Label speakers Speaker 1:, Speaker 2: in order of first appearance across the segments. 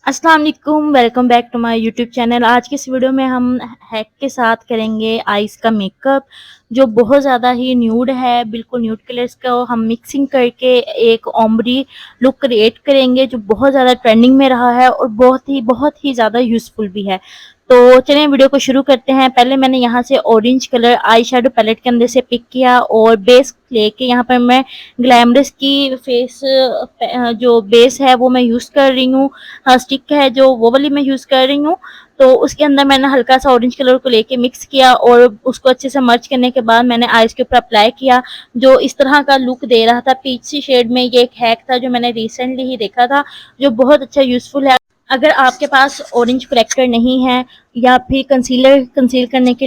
Speaker 1: अस्सलाम वालेकुम, welcome back to my YouTube channel. आज की इस वीडियो में हम हैक के साथ करेंगे आइज़ का मेकअप, जो बहुत ज़्यादा ही न्यूड है। बिल्कुल न्यूड कलर्स को हम मिक्सिंग करके एक ओम्ब्री लुक क्रिएट करेंगे, जो बहुत ज़्यादा ट्रेंडिंग में रहा है और बहुत ही ज़्यादा यूज़फुल भी है। तो चलिए वीडियो को शुरू करते हैं। पहले मैंने यहाँ से orange colour eye shadow palette के अंदर से पिक किया और बेस लेके यहाँ पर मैं ग्लैमरस की फेस जो बेस है वो मैं यूज़ कर रही हूँ। स्टिक है जो वो वाली मैं यूज़ कर रही हूँ। तो उसके अंदर मैंने हल्का सा ऑरेंज कलर को लेके मिक्स किया और उसको अच्छे से मर्ज करने के बाद मैंने आईज के ऊपर अप्लाई किया, जो इस तरह का लुक दे रहा था पीच सी शेड में। ये एक हैक था जो मैंने रिसेंटली ही देखा था, जो बहुत अच्छा यूज़फुल है। अगर आपके पास ऑरेंज करेक्टर नहीं है या फिर कंसीलर कंसील करने के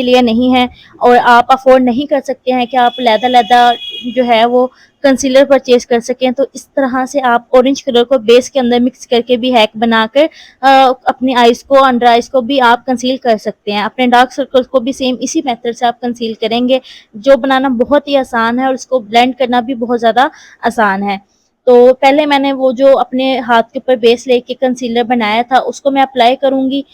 Speaker 1: लिए नहीं है और आप अफोर्ड नहीं कर सकते हैं कि आप लैदा जो है वो कंसीलर परचेज कर सकें, तो इस तरह से आप ऑरेंज कलर को बेस के अंदर मिक्स करके भी हैक बनाकर अपनी आईज को, अंडर आईज को भी आप कंसील कर सकते हैं। अपने डार्क सर्कल्स को भी सेम इसी मेथड से आप कंसील करेंगे, जो बनाना बहुत ही आसान है और उसको ब्लेंड करना भी बहुत ज़्यादा आसान है। तो पहले मैंने वो जो अपने हाथ के ऊपर बेस लेके कंसीलर बनाया था उसको मैं अप्लाई करूँगी,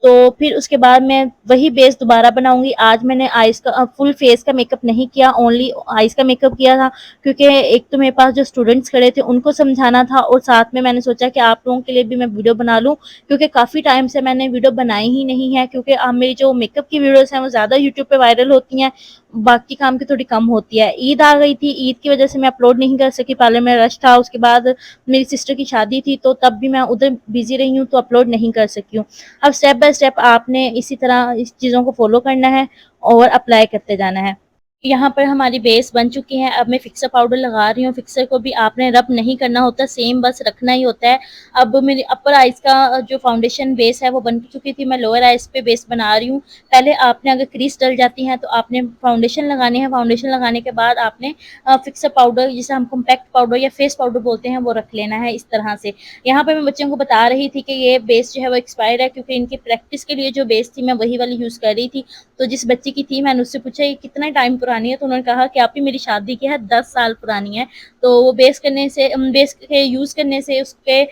Speaker 1: तो फिर उसके बाद मैं वही बेस दोबारा बनाऊँगी। आज मैंने आइज़ का फुल फेस का मेकअप नहीं किया, ओनली आइज़ का मेकअप किया था, क्योंकि एक तो मेरे पास जो स्टूडेंट्स खड़े थे उनको समझाना था और साथ में मैंने सोचा कि आप लोगों के लिए भी मैं वीडियो बना लूँ, क्योंकि काफ़ी टाइम से मैंने वीडियो बनाई ही नहीं है। क्योंकि मेरी जो मेकअप की वीडियोज़ हैं वो ज़्यादा यूट्यूब पे वायरल होती हैं, बाकी काम की थोड़ी कम होती है। ईद आ गई थी, ईद की वजह से मैं अपलोड नहीं कर सकी, पहले में रश था। उसके बाद मेरी सिस्टर की शादी थी, तो तब भी मैं उधर बिज़ी रही हूँ, तो अपलोड नहीं कर सकी हूँ। अब स्टेप बाय स्टेप आपने इसी तरह इस चीज़ों को फॉलो करना है और अप्लाई करते जाना है। यहाँ पर हमारी बेस बन चुकी है। अब मैं फिक्सर पाउडर लगा रही हूँ। फिक्सर को भी आपने रब नहीं करना होता, सेम बस रखना ही होता है। अब मेरी अपर आइज़ का जो फाउंडेशन बेस है वो बन चुकी थी, मैं लोअर आइज़ पे बेस बना रही हूँ। पहले आपने, अगर क्रीज डल जाती है तो आपने फाउंडेशन लगानी है। फाउंडेशन लगाने के बाद आपने फिक्सर पाउडर, जिसे हम कॉम्पैक्ट पाउडर या फेस पाउडर बोलते हैं, वो रख लेना है इस तरह से। यहाँ पर मैं बच्चों को बता रही थी कि ये बेस जो है वो एक्सपायर है, क्योंकि इनकी प्रैक्टिस के लिए जो बेस थी मैं वही वाली यूज़ कर रही थी। तो जिस बच्ची की थी मैंने उससे पूछा ये कितना टाइम पुरानी है, तो उन्होंने कहा कि आपकी मेरी शादी की है, 10 साल पुरानी है। तो वो बेस करने से, बेस के यूज़ करने से, उसके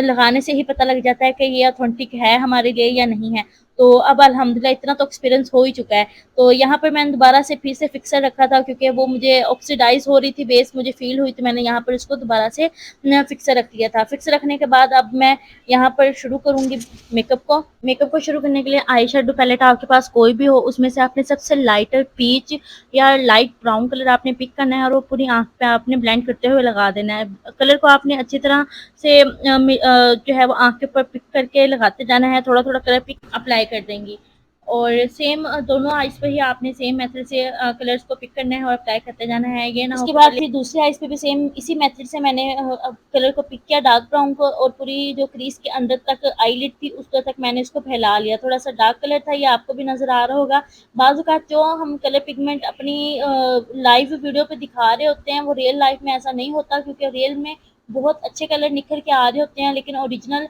Speaker 1: लगाने से ही पता लग जाता है कि ये ऑथेंटिक है हमारे लिए या नहीं है। तो अब अल्हम्दुलिल्लाह इतना तो एक्सपीरियंस हो ही चुका है। तो यहाँ पर मैंने दोबारा से फिर से फिक्सर रखा था, क्योंकि वो मुझे ऑक्सीडाइज़ हो रही थी बेस, मुझे फ़ील हुई, तो मैंने यहाँ पर इसको दोबारा से फिक्सर रख लिया था। फिक्सर रखने के बाद अब मैं यहाँ पर शुरू करूँगी मेकअप को शुरू करने के लिए आई शेडो पैलेट आपके पास कोई भी हो, उसमें से आपने सबसे लाइटर पीच या लाइट ब्राउन कलर आपने पिक करना है और वो पूरी आँख पे आपने ब्लेंड करते हुए लगा देना है। कलर को आपने अच्छी तरह से जो है वो आँख के ऊपर पिक करके लगाते जाना है, थोड़ा-थोड़ा कलर पिक अप्लाई कर देंगी। और सेम दोनों आइज़ पे ही आपने सेम मेथड से कलर्स को पिक करना है और अप्लाई करते जाना है। ये ना हो उसके बाद फिर दूसरी आइज़ पे भी सेम इसी मेथड से मैंने कलर को पिक किया डार्क ब्राउन को, और पूरी जो क्रीज़ के अंदर तक आईलिड थी उस तक मैंने इसको फैला लिया। थोड़ा-सा डार्क कलर था, ये आपको भी नज़र आ रहा होगा। बाज़ औक़ात जो हम कलर पिगमेंट अपनी लाइव वीडियो पे दिखा रहे होते हैं, वो रियल लाइफ़ में ऐसा नहीं होता, क्योंकि रियल में बहुत अच्छे कलर निखर के आ रहे होते हैं, लेकिन ओरिजिनल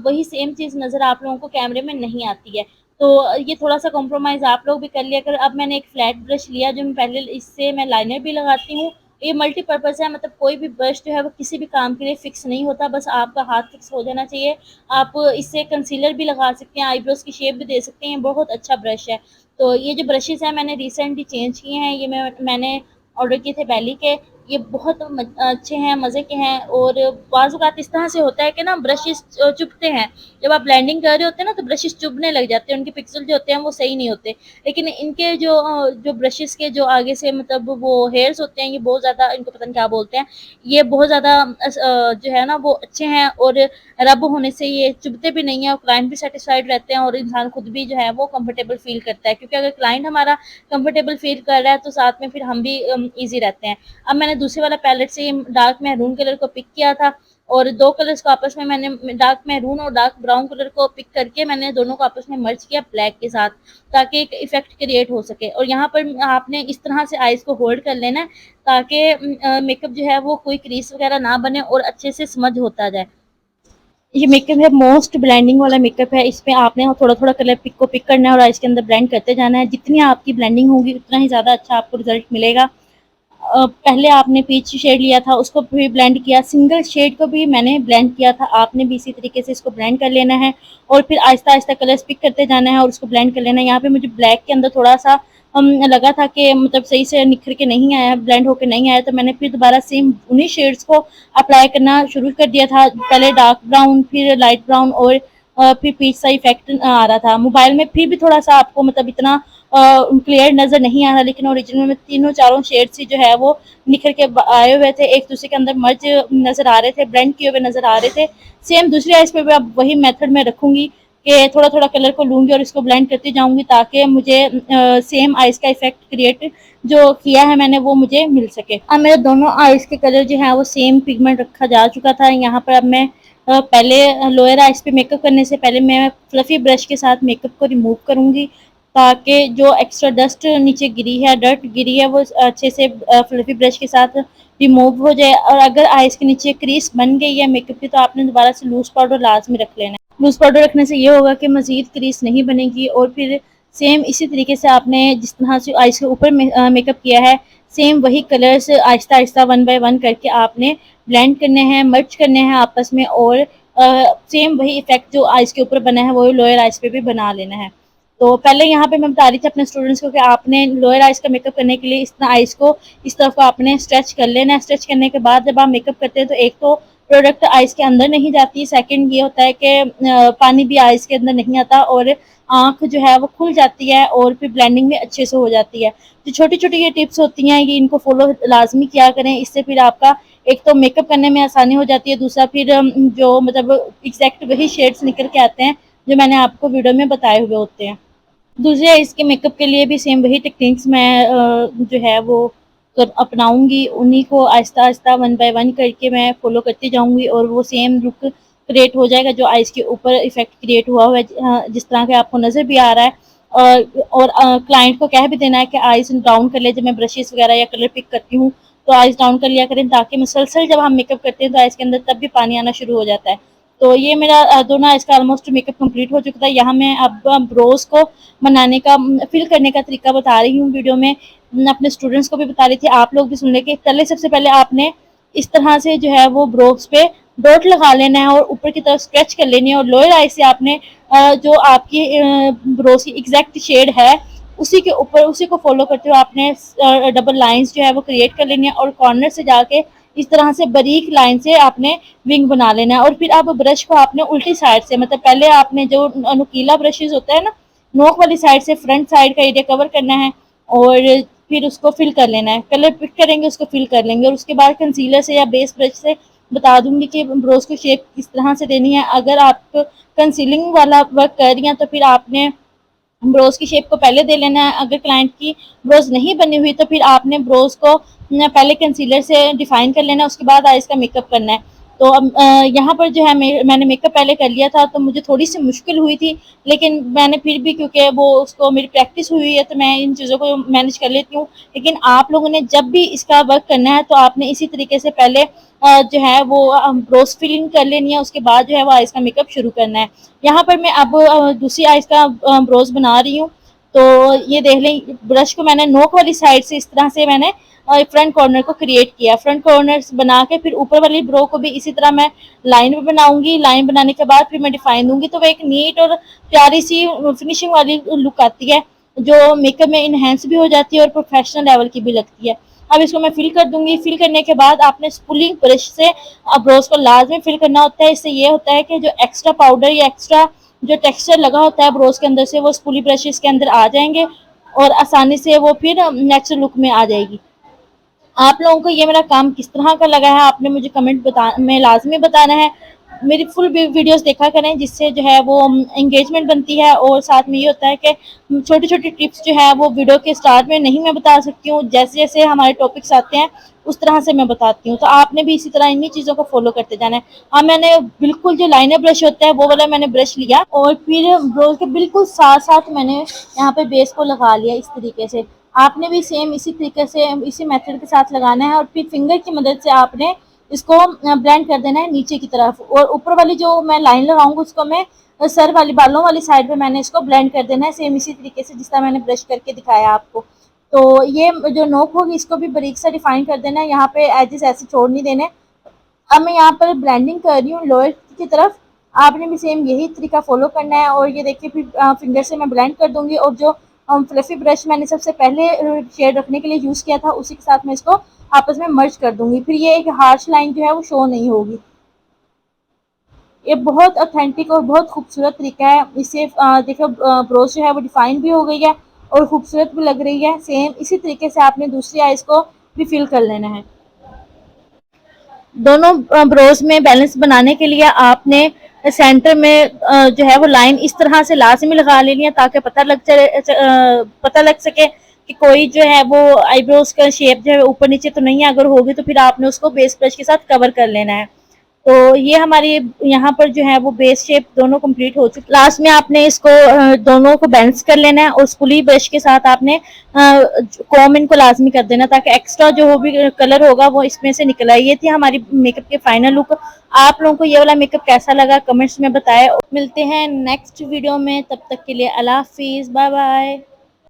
Speaker 1: वही सेम चीज़ नज़र आप लोगों को कैमरे में नहीं आती है। तो ये थोड़ा-सा कॉम्प्रोमाइज़ आप लोग भी कर लिया करें। अब मैंने एक फ्लैट ब्रश लिया, जो मैं पहले इससे मैं लाइनर भी लगाती हूँ। ये मल्टीपर्पज़ है, मतलब कोई भी ब्रश जो है वो किसी भी काम के लिए फ़िक्स नहीं होता, बस आपका हाथ फ़िक्स हो जाना चाहिए। आप इससे कंसीलर भी लगा सकते हैं, आईब्रोज़ की शेप भी दे सकते हैं, बहुत अच्छा ब्रश है। तो ये जो ब्रशेज़ हैं मैंने रिसेंटली चेंज किए हैं, ये मैंने ऑर्डर किए थे बेली के। ये बहुत अच्छे हैं, मज़े के हैं। और बाज़ औक़ात इस तरह से होता है कि ना ब्रशेज़ चुभते हैं। जब आप ब्लेंडिंग कर रहे होते हैं ना तो ब्रशेज़ चुभने लग जाते हैं, उनके पिक्सल जो होते हैं वो सही नहीं होते। लेकिन इनके जो ब्रशेज़ के जो आगे से मतलब वो हेयर्स होते हैं, ये बहुत ज़्यादा, इनको पता नहीं क्या बोलते हैं, ये बहुत ज़्यादा जो है ना वो अच्छे हैं, और रब होने से ये चुभते भी नहीं हैं, और क्लाइंट भी सैटिस्फाइड रहते हैं, और इंसान खुद भी जो है वो कंफर्टेबल फ़ील करता है, क्योंकि अगर क्लाइंट हमारा कंफर्टेबल फ़ील कर रहा है तो साथ में फिर हम भी ईज़ी रहते हैं। अब मैंने दूसरे वाला पैलेट से डार्क मैरून कलर को पिक किया था, और 2 कलर्स को आपस में मैंने डार्क मैरून और डार्क ब्राउन कलर को पिक करके मैंने दोनों को आपस में मर्ज किया ब्लैक के साथ, ताकि एक इफ़ेक्ट क्रिएट हो सके। और यहाँ पर आपने इस तरह से आइज़ को होल्ड कर लेना है, ताकि मेकअप जो है वो कोई क्रीज़ वगैरह ना बने और अच्छे से स्मज होता जाए। ये मेकअप है मोस्ट ब्लेंडिंग वाला मेकअप है। इसमें आपने थोड़ा-थोड़ा कलर पिक करना है और आइज़ के अंदर ब्लेंड करते जाना है। जितनी आपकी ब्लेंडिंग होगी उतना ही ज़्यादा अच्छा आपको रिज़ल्ट मिलेगा। पहले आपने पीच शेड लिया था, उसको भी ब्लेंड किया, सिंगल शेड को भी मैंने ब्लेंड किया था, आपने भी इसी तरीके से इसको ब्लेंड कर लेना है और फिर आहिस्ता-आहिस्ता कलर्स पिक करते जाना है और उसको ब्लेंड कर लेना है। यहाँ पे मुझे ब्लैक के अंदर थोड़ा-सा लगा था कि मतलब सही से निखर के नहीं आया, ब्लेंड होके नहीं आया, तो मैंने फिर दोबारा सेम उन्हीं शेड्स को अप्लाई करना शुरू कर दिया था। पहले डार्क ब्राउन, फिर लाइट ब्राउन और फिर पीच सा इफेक्ट आ रहा था। मोबाइल में फिर भी थोड़ा-सा आपको मतलब इतना क्लियर नज़र नहीं आ रहा, लेकिन ओरिजिनल में तीनों चारों शेड्स ही जो है वो निखर के आए हुए थे, एक दूसरे के अंदर मर्ज नज़र आ रहे थे, ब्लेंड किए हुए नज़र आ रहे थे। सेम दूसरी आइज़ पे भी अब वही मेथड मैं रखूँगी कि थोड़ा-थोड़ा कलर को लूँगी और इसको ब्लेंड करती जाऊँगी, ताकि मुझे सेम आइज़ का इफ़ेक्ट क्रिएट जो किया है मैंने वो मुझे मिल सके। अब मेरे दोनों आइज़ के कलर जो है वो सेम पिगमेंट रखा जा चुका था। यहाँ पर अब मैं पहले लोअर आइज़ पे मेकअप करने से पहले मैं फ्लफ़ी ब्रश के साथ मेकअप को रिमूव करूँगी, ताकि जो एक्स्ट्रा डस्ट नीचे गिरी है, डर्ट गिरी है, वो अच्छे से फ्लफ़ी ब्रश के साथ रिमूव हो जाए। और अगर आइज़ के नीचे क्रीज बन गई है मेकअप की, तो आपने दोबारा से लूज़ पाउडर लाज़मी रख लेना है। लूज़ पाउडर रखने से ये होगा कि मज़ीद क्रीज नहीं बनेगी और फिर सेम इसी तरीके से आपने जिस तरह से आइज़ के ऊपर मेकअप किया है, सेम वही कलर्स आहिस्ता-आहिस्ता वन बाय वन करके आपने ब्लेंड करने हैं, मर्ज करने हैं आपस में और सेम वही इफ़ेक्ट जो आइज़ के ऊपर बना है, वो लोअर आइज़ पे भी बना लेना है। तो पहले यहाँ पे मैं बता रही थी अपने स्टूडेंट्स को कि आपने लोअर आइज़ का मेकअप करने के लिए इस तरह आइज़ को इस तरफ को आपने स्ट्रेच कर लेना है। स्ट्रेच करने के बाद जब आप मेकअप करते हैं तो एक तो प्रोडक्ट आइज़ के अंदर नहीं जाती, सेकंड ये होता है कि पानी भी आइज़ के अंदर नहीं आता और आँख जो है वो खुल जाती है और फिर ब्लेंडिंग भी अच्छे से हो जाती है। जो छोटी-छोटी ये टिप्स होती हैं, ये इनको फ़ॉलो लाज़मी किया करें, इससे फिर आपका एक तो मेकअप करने में आसानी हो जाती है, दूसरा फिर जो मतलब एग्ज़ैक्ट वही शेड्स निकल के आते हैं, जो मैंने आपको वीडियो में बताए हुए होते हैं। दूसरे इसके मेकअप के लिए भी सेम वही टेक्निक्स मैं जो है वो अपनाऊँगी, उन्हीं को आहिस्ता-आहिस्ता वन बाय वन करके मैं फ़ॉलो करती जाऊँगी और वो सेम लुक क्रिएट हो जाएगा जो आइज़ के ऊपर इफ़ेक्ट क्रिएट हुआ हुआ है, जिस तरह के आपको नज़र भी आ रहा है। और क्लाइंट को कह भी देना है कि आइज़ डाउन कर ले, जब मैं ब्रशेज़ वगैरह या कलर पिक करती हूँ, तो आइज़ डाउन कर लिया करें, ताकि मुसलसल जब हम मेकअप करते हैं तो आइज़ के अंदर तब भी पानी आना शुरू हो जाता है। तो ये मेरा दोनों आइज़ का ऑलमोस्ट मेकअप कंप्लीट हो चुका था। यहाँ मैं अब ब्रोज़ को बनाने का फिल करने का तरीका बता रही हूँ वीडियो में। अपने स्टूडेंट्स को भी बता रही थी, आप लोग भी सुन लें कि पहले सबसे पहले आपने इस तरह से जो है वो ब्रोज़ पे डॉट लगा लेना है और ऊपर की तरफ स्ट्रेच कर लेनी है और लोअर आई से आपने जो आपकी ब्रोज़ की एग्जैक्ट शेड है उसी के ऊपर उसी को फॉलो करते हुए आपने डबल लाइंस जो है वो क्रिएट कर लेनी है और कॉर्नर से जाके इस तरह से बारीक लाइन से आपने विंग बना लेना है। और फिर अब ब्रश को आपने उल्टी साइड से, मतलब पहले आपने जो नुकीला ब्रशेज़ होता है ना, नोक वाली साइड से फ्रंट साइड का एरिया कवर करना है और फिर उसको फिल कर लेना है। कलर पिक करेंगे, उसको फिल कर लेंगे और उसके बाद कंसीलर से या बेस ब्रश से बता दूंगी कि ब्रोज की शेप किस तरह से देनी है। अगर आप कंसीलिंग वाला वर्क कर रही हैं तो फिर आपने ब्रोज की शेप को पहले दे लेना है। अगर क्लाइंट की ब्रोज नहीं बनी हुई तो फिर आपने ब्रोज को पहले कंसीलर से डिफाइन कर लेना है, उसके बाद आइज़ का मेकअप करना है। तो अब यहाँ पर जो है मैंने मेकअप पहले कर लिया था तो मुझे थोड़ी सी मुश्किल हुई थी, लेकिन मैंने फिर भी क्योंकि वो उसको मेरी प्रैक्टिस हुई है तो मैं इन चीज़ों को मैनेज कर लेती हूँ। लेकिन आप लोगों ने जब भी इसका वर्क करना है तो आपने इसी तरीके से पहले जो है वो ब्रोज फिलिंग कर लेनी है, उसके बाद जो है वो आइज़ का मेकअप शुरू करना है। यहाँ पर मैं अब दूसरी आइज़ का ब्रोज बना रही हूँ। तो ये देख लें, ब्रश को मैंने नोक वाली साइड से इस तरह से मैंने फ्रंट कॉर्नर को क्रिएट किया। फ्रंट कॉर्नर बना के फिर ऊपर वाली ब्रो को भी इसी तरह मैं लाइन में बनाऊंगी। लाइन बनाने के बाद फिर मैं डिफाइन दूंगी तो वो एक नीट और प्यारी सी फिनिशिंग वाली लुक आती है, जो मेकअप में इनहेंस भी हो जाती है और प्रोफेशनल लेवल की भी लगती है। अब इसको मैं फिल कर दूंगी। फिल करने के बाद आपने स्पूलिंग ब्रश से ब्रोज को लाजमी फिल करना होता है। इससे ये होता है कि जो एक्स्ट्रा पाउडर या एक्स्ट्रा जो टेक्सचर लगा होता है ब्रोज के अंदर से वो स्पूली ब्रशेस के अंदर आ जाएंगे और आसानी से वो फिर नेचुरल लुक में आ जाएगी। आप लोगों को ये मेरा काम किस तरह का लगा है आपने मुझे कमेंट में लाजमी बताना है। मेरी फुल वीडियोस देखा करें, जिससे जो है वो एंगेजमेंट बनती है और साथ में ये होता है कि छोटी छोटी टिप्स जो है वो वीडियो के स्टार्ट में नहीं मैं बता सकती हूँ, जैसे जैसे हमारे टॉपिक्स आते हैं उस तरह से मैं बताती हूँ। तो आपने भी इसी तरह इन्हीं चीज़ों को फॉलो करते जाना है। हाँ, मैंने बिल्कुल जो लाइनर ब्रश होता है वो वाला मैंने ब्रश लिया और फिर ब्रोज के बिल्कुल साथ साथ मैंने यहाँ पे बेस को लगा लिया इस तरीके से। आपने भी सेम इसी तरीके से इसी मेथड के साथ लगाना है और फिर फिंगर की मदद से आपने इसको ब्लेंड कर देना है नीचे की तरफ और ऊपर वाली जो मैं लाइन लगाऊंगी उसको मैं सर वाली बालों वाली साइड पे मैंने इसको ब्लेंड कर देना है, सेम इसी तरीके से जिस तरह मैंने ब्रश करके दिखाया आपको। तो ये जो नोक होगी इसको भी बारीक से डिफाइन कर देना है, यहाँ पे एजेस ऐसे छोड़ नहीं देने। अब मैं यहाँ पर ब्लेंडिंग कर रही हूँ लोअर की तरफ, आपने भी सेम यही तरीका फॉलो करना है। और ये देखिए फिर फिंगर से मैं ब्लेंड कर दूंगी, और जो फ्लफी ब्रश मैंने सबसे पहले शेड रखने के लिए यूज़ किया था उसी के साथ मैं इसको आपस में मर्ज कर दूंगी, फिर ये एक हार्श लाइन जो है वो शो नहीं होगी। ये बहुत ऑथेंटिक और बहुत खूबसूरत तरीका है। इससे देखो ब्रोच जो है वो डिफाइन भी हो गई है और खूबसूरत भी लग रही है। सेम इसी तरीके से आपने दूसरी आइज़ को भी फिल कर लेना है। दोनों ब्रोज में बैलेंस बनाने के लिए आपने सेंटर में जो है वो लाइन इस तरह से लाजमी लगा लेनी है, ताकि पता लग सके कि कोई जो है वो आईब्रोज का शेप जो है ऊपर नीचे तो नहीं है। अगर होगी तो फिर आपने उसको बेस ब्रश के साथ कवर कर लेना है। तो ये हमारी यहाँ पर जो है वो बेस शेप दोनों कंप्लीट हो चुकी। लास्ट में आपने इसको दोनों को बैलेंस कर लेना है, और स्पूली ब्रश के साथ आपने कॉम इनको लाजमी कर देना, ताकि एक्स्ट्रा जो भी कलर होगा वो इसमें से निकल आए। ये थी हमारी मेकअप के फाइनल लुक। आप लोगों को ये वाला मेकअप कैसा लगा कमेंट्स में बताएं। मिलते हैं नेक्स्ट वीडियो में, तब तक के लिए अल्लाह हाफिज़, बाय बाय।